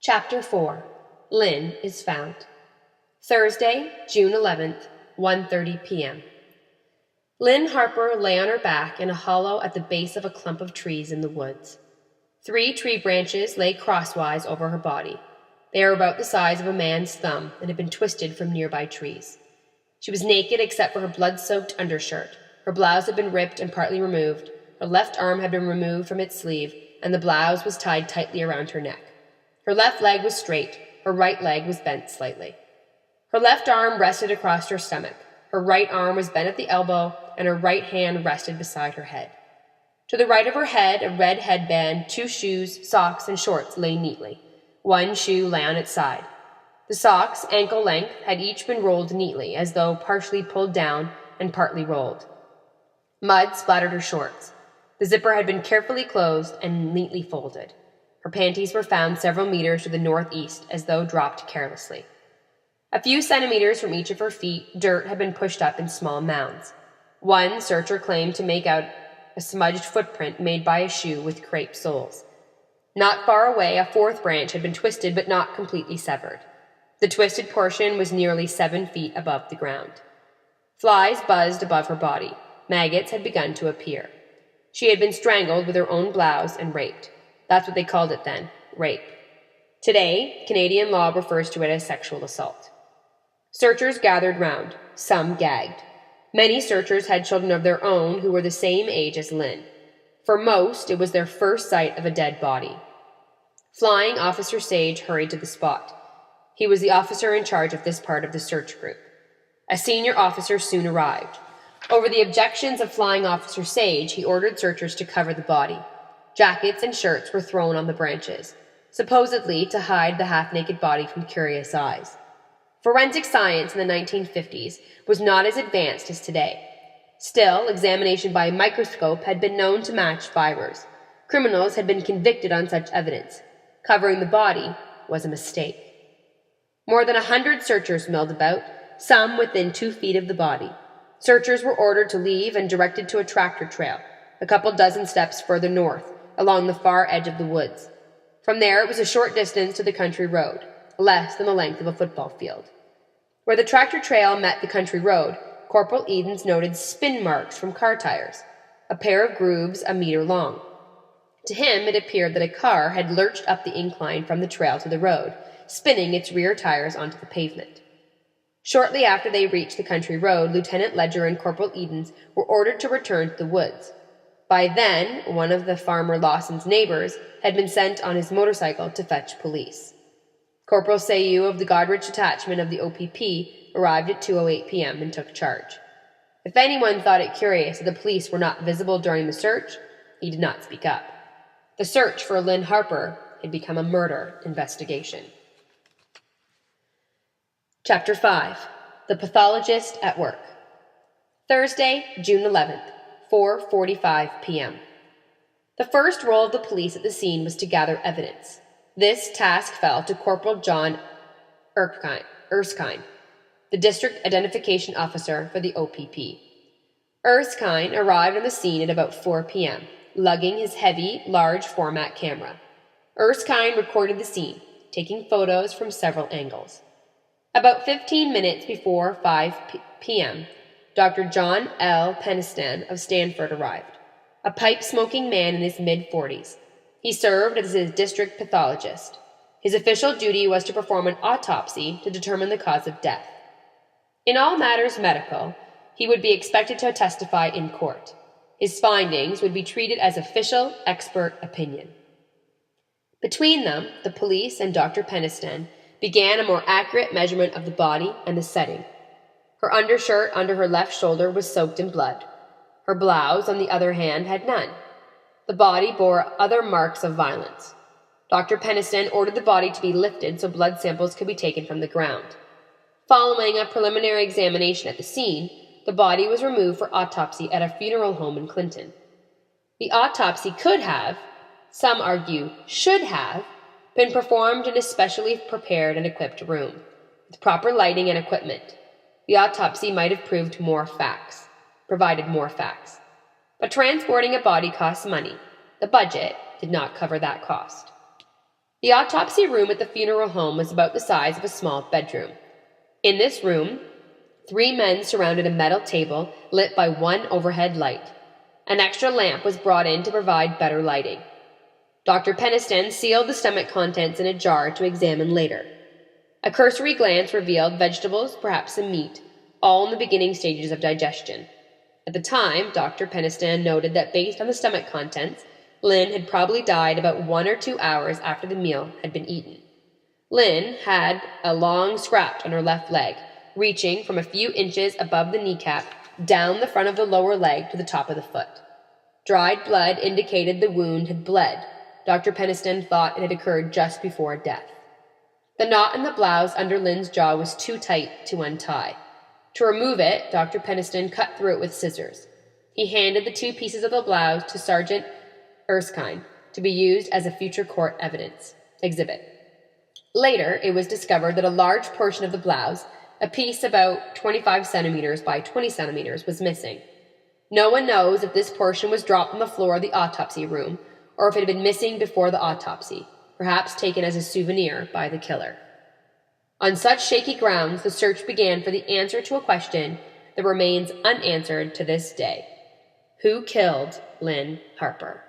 Chapter 4. Lynn is found. Thursday, June 11th, 1:30 p.m. Lynn Harper lay on her back in a hollow at the base of a clump of trees in the woods. 3 tree branches lay crosswise over her body. They were about the size of a man's thumb and had been twisted from nearby trees. She was naked except for her blood-soaked undershirt. Her blouse had been ripped and partly removed. Her left arm had been removed from its sleeve, and the blouse was tied tightly around her neck. Her left leg was straight. Her right leg was bent slightly. Her left arm rested across her stomach. Her right arm was bent at the elbow, and her right hand rested beside her head. To the right of her head, a red headband, 2 shoes, socks, and shorts lay neatly. 1 shoe lay on its side. The socks, ankle length, had each been rolled neatly, as though partially pulled down and partly rolled. Mud splattered her shorts. The zipper had been carefully closed and neatly folded. Her panties were found several meters to the northeast, as though dropped carelessly. A few centimeters from each of her feet, dirt had been pushed up in small mounds. One searcher claimed to make out a smudged footprint made by a shoe with crepe soles. Not far away, a 4th branch had been twisted but not completely severed. The twisted portion was nearly 7 feet above the ground. Flies buzzed above her body. Maggots had begun to appear. She had been strangled with her own blouse and raped. That's what they called it then, rape. Today, Canadian law refers to it as sexual assault. Searchers gathered round, some gagged. Many searchers had children of their own who were the same age as Lynn. For most, it was their first sight of a dead body. Flying Officer Sage hurried to the spot. He was the officer in charge of this part of the search group. A senior officer soon arrived. Over the objections of Flying Officer Sage, he ordered searchers to cover the body. Jackets and shirts were thrown on the branches, supposedly to hide the half-naked body from curious eyes. Forensic science in the 1950s was not as advanced as today. Still, examination by a microscope had been known to match fibers. Criminals had been convicted on such evidence. Covering the body was a mistake. More than 100 searchers milled about, some within 2 feet of the body. Searchers were ordered to leave and directed to a tractor trail, a couple dozen steps further north, along the far edge of the woods. From there, it was a short distance to the country road, less than the length of a football field. Where the tractor trail met the country road, Corporal Edens noted spin marks from car tires, a pair of grooves a meter long. To him, it appeared that a car had lurched up the incline from the trail to the road, spinning its rear tires onto the pavement. Shortly after they reached the country road, Lieutenant Ledger and Corporal Edens were ordered to return to the woods. By then, one of the farmer Lawson's neighbors had been sent on his motorcycle to fetch police. Corporal Sayu of the Godrich detachment of the OPP arrived at 2:08 p.m. and took charge. If anyone thought it curious that the police were not visible during the search, he did not speak up. The search for Lynn Harper had become a murder investigation. Chapter 5. The Pathologist at Work. Thursday, June 11th, 4:45 p.m. The first role of the police at the scene was to gather evidence. This task fell to Corporal John Erskine, the District Identification Officer for the OPP. Erskine arrived on the scene at about 4 p.m., lugging his heavy, large-format camera. Erskine recorded the scene, taking photos from several angles. About 15 minutes before 5 p.m., Dr. John L. Peniston of Stanford arrived, a pipe-smoking man in his mid-40s. He served as his district pathologist. His official duty was to perform an autopsy to determine the cause of death. In all matters medical, he would be expected to testify in court. His findings would be treated as official expert opinion. Between them, the police and Dr. Peniston began a more accurate measurement of the body and the setting. Her undershirt under her left shoulder was soaked in blood. Her blouse, on the other hand, had none. The body bore other marks of violence. Dr. Peniston ordered the body to be lifted so blood samples could be taken from the ground. Following a preliminary examination at the scene, the body was removed for autopsy at a funeral home in Clinton. The autopsy could have, some argue should have, been performed in a specially prepared and equipped room, with proper lighting and equipment. The autopsy might have provided more facts. But transporting a body costs money. The budget did not cover that cost. The autopsy room at the funeral home was about the size of a small bedroom. In this room, 3 men surrounded a metal table lit by one overhead light. An extra lamp was brought in to provide better lighting. Dr. Peniston sealed the stomach contents in a jar to examine later. A cursory glance revealed vegetables, perhaps some meat, all in the beginning stages of digestion. At the time, Dr. Peniston noted that based on the stomach contents, Lynn had probably died about 1 or 2 hours after the meal had been eaten. Lynn had a long scratch on her left leg, reaching from a few inches above the kneecap down the front of the lower leg to the top of the foot. Dried blood indicated the wound had bled. Dr. Peniston thought it had occurred just before death. The knot in the blouse under Lynn's jaw was too tight to untie. To remove it, Dr. Peniston cut through it with scissors. He handed the 2 pieces of the blouse to Sergeant Erskine to be used as a future court evidence exhibit. Later, it was discovered that a large portion of the blouse, a piece about 25 centimeters by 20 centimeters, was missing. No one knows if this portion was dropped on the floor of the autopsy room or if it had been missing before the autopsy, perhaps taken as a souvenir by the killer. On such shaky grounds, the search began for the answer to a question that remains unanswered to this day. Who killed Lynn Harper?